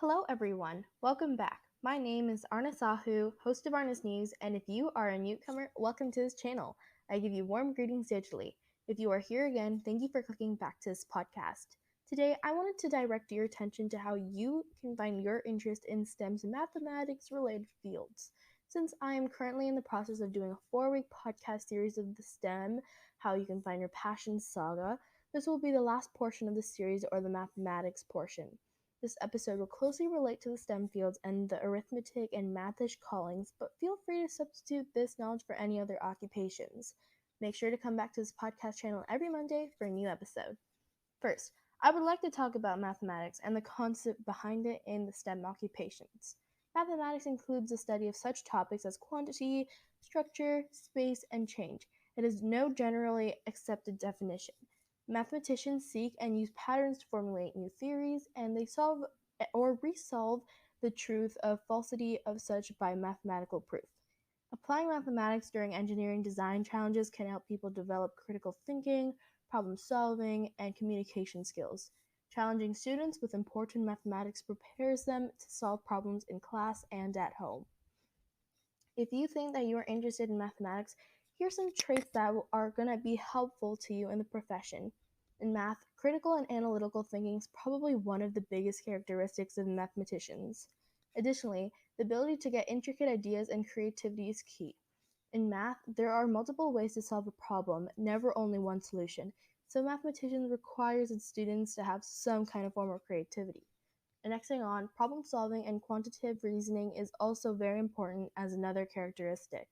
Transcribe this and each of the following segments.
Hello, everyone. Welcome back. My name is Arna Sahu, host of Arna's News, and if you are a newcomer, welcome to this channel. I give you warm greetings digitally. If you are here again, thank you for clicking back to this podcast. Today, I wanted to direct your attention to how you can find your interest in STEM's mathematics related fields. Since I am currently in the process of doing a 4-week podcast series of the STEM, How You Can Find Your Passion saga, this will be the last portion of the series, or the mathematics portion. This episode will closely relate to the STEM fields and the arithmetic and mathish callings, but feel free to substitute this knowledge for any other occupations. Make sure to come back to this podcast channel every Monday for a new episode. First, I would like to talk about mathematics and the concept behind it in the STEM occupations. Mathematics includes the study of such topics as quantity, structure, space, and change. It has no generally accepted definition. Mathematicians seek and use patterns to formulate new theories, and they solve or resolve the truth of falsity of such by mathematical proof. Applying mathematics during engineering design challenges can help people develop critical thinking, problem solving, and communication skills. Challenging students with important mathematics prepares them to solve problems in class and at home. If you think that you are interested in mathematics, here's some traits that are going to be helpful to you in the profession. In math, critical and analytical thinking is probably one of the biggest characteristics of mathematicians. Additionally, the ability to get intricate ideas and creativity is key. In math, there are multiple ways to solve a problem, never only one solution, so mathematicians requires its students to have some kind of form of creativity. And next thing on, problem solving and quantitative reasoning is also very important as another characteristic.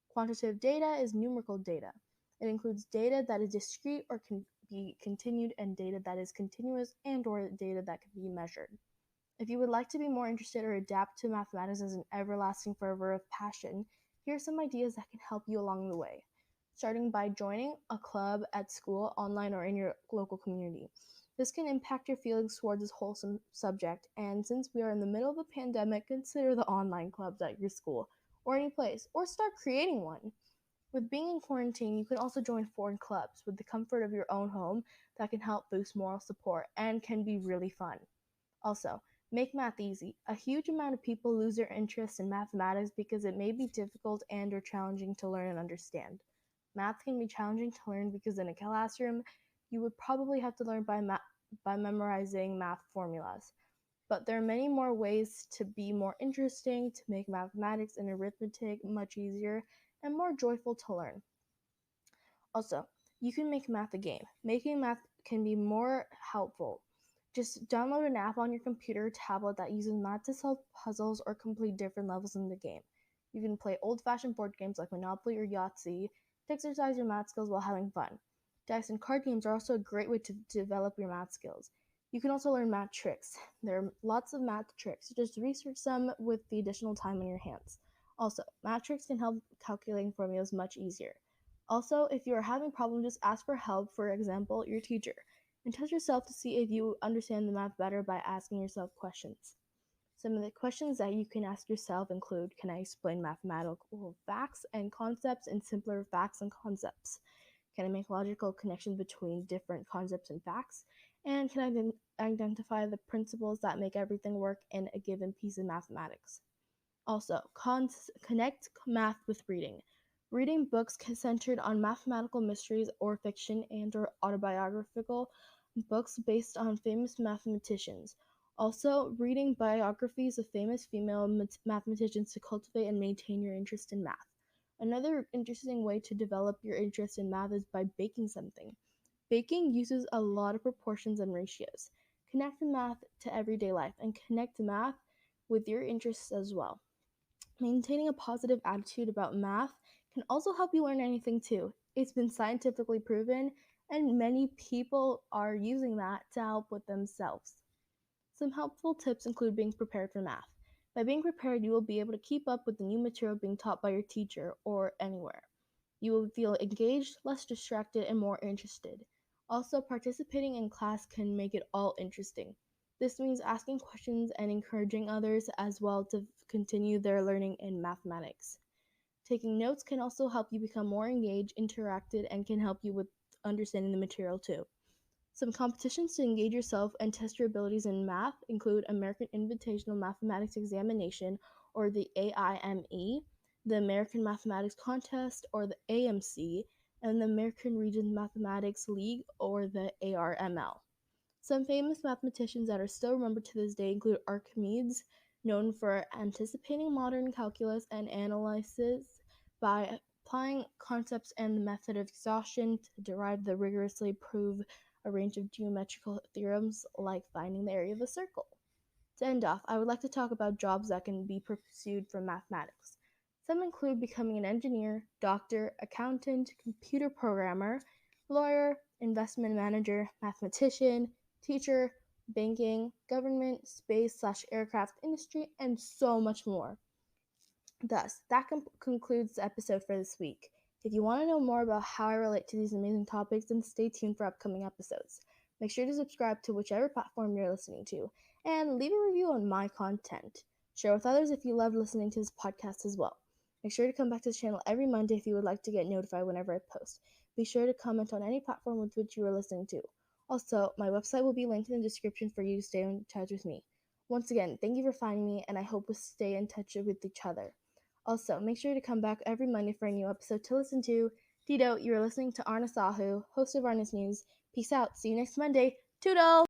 Quantitative data is numerical data. It includes data that is discrete or can be continued, and data that is continuous and or data that can be measured. If you would like to be more interested or adapt to mathematics as an everlasting fervor of passion, here are some ideas that can help you along the way. Starting by joining a club at school, online, or in your local community. This can impact your feelings towards this wholesome subject, and since we are in the middle of a pandemic, consider the online clubs at your school or any place, or start creating one. With being in quarantine, you can also join foreign clubs with the comfort of your own home that can help boost moral support and can be really fun. Also, make math easy. A huge amount of people lose their interest in mathematics because it may be difficult and or challenging to learn and understand. Math can be challenging to learn because in a classroom, you would probably have to learn by memorizing math formulas. But there are many more ways to be more interesting, to make mathematics and arithmetic much easier and more joyful to learn. Also, you can make math a game. Making math can be more helpful. Just download an app on your computer or tablet that uses math to solve puzzles or complete different levels in the game. You can play old-fashioned board games like Monopoly or Yahtzee to exercise your math skills while having fun. Dice and card games are also a great way to develop your math skills. You can also learn math tricks. There are lots of math tricks. Just research some with the additional time on your hands. Also, math tricks can help calculating formulas much easier. Also, if you are having problems, just ask for help, for example, your teacher, and test yourself to see if you understand the math better by asking yourself questions. Some of the questions that you can ask yourself include, can I explain mathematical facts and concepts in simpler facts and concepts? Can I make logical connections between different concepts and facts? And can I identify the principles that make everything work in a given piece of mathematics? Also, connect math with reading. Reading books centered on mathematical mysteries or fiction and or autobiographical books based on famous mathematicians. Also, reading biographies of famous female mathematicians to cultivate and maintain your interest in math. Another interesting way to develop your interest in math is by baking something. Baking uses a lot of proportions and ratios. Connect the math to everyday life and connect math with your interests as well. Maintaining a positive attitude about math can also help you learn anything too. It's been scientifically proven, and many people are using that to help with themselves. Some helpful tips include being prepared for math. By being prepared, you will be able to keep up with the new material being taught by your teacher or anywhere. You will feel engaged, less distracted, and more interested. Also, participating in class can make it all interesting. This means asking questions and encouraging others as well to continue their learning in mathematics. Taking notes can also help you become more engaged, interacted, and can help you with understanding the material too. Some competitions to engage yourself and test your abilities in math include American Invitational Mathematics Examination, or the AIME, the American Mathematics Contest, or the AMC, and the American Region Mathematics League, or the ARML. Some famous mathematicians that are still remembered to this day include Archimedes, known for anticipating modern calculus and analysis by applying concepts and the method of exhaustion to derive the rigorously prove a range of geometrical theorems like finding the area of a circle. To end off, I would like to talk about jobs that can be pursued from mathematics. Some include becoming an engineer, doctor, accountant, computer programmer, lawyer, investment manager, mathematician, teacher, banking, government, space/aircraft industry, and so much more. Thus, that concludes the episode for this week. If you want to know more about how I relate to these amazing topics, then stay tuned for upcoming episodes. Make sure to subscribe to whichever platform you're listening to, and leave a review on my content. Share with others if you love listening to this podcast as well. Make sure to come back to the channel every Monday if you would like to get notified whenever I post. Be sure to comment on any platform with which you are listening to. Also, my website will be linked in the description for you to stay in touch with me. Once again, thank you for finding me, and I hope we'll stay in touch with each other. Also, make sure to come back every Monday for a new episode to listen to. Tito, you are listening to Arna Sahu, host of Arna's News. Peace out. See you next Monday. Toodle!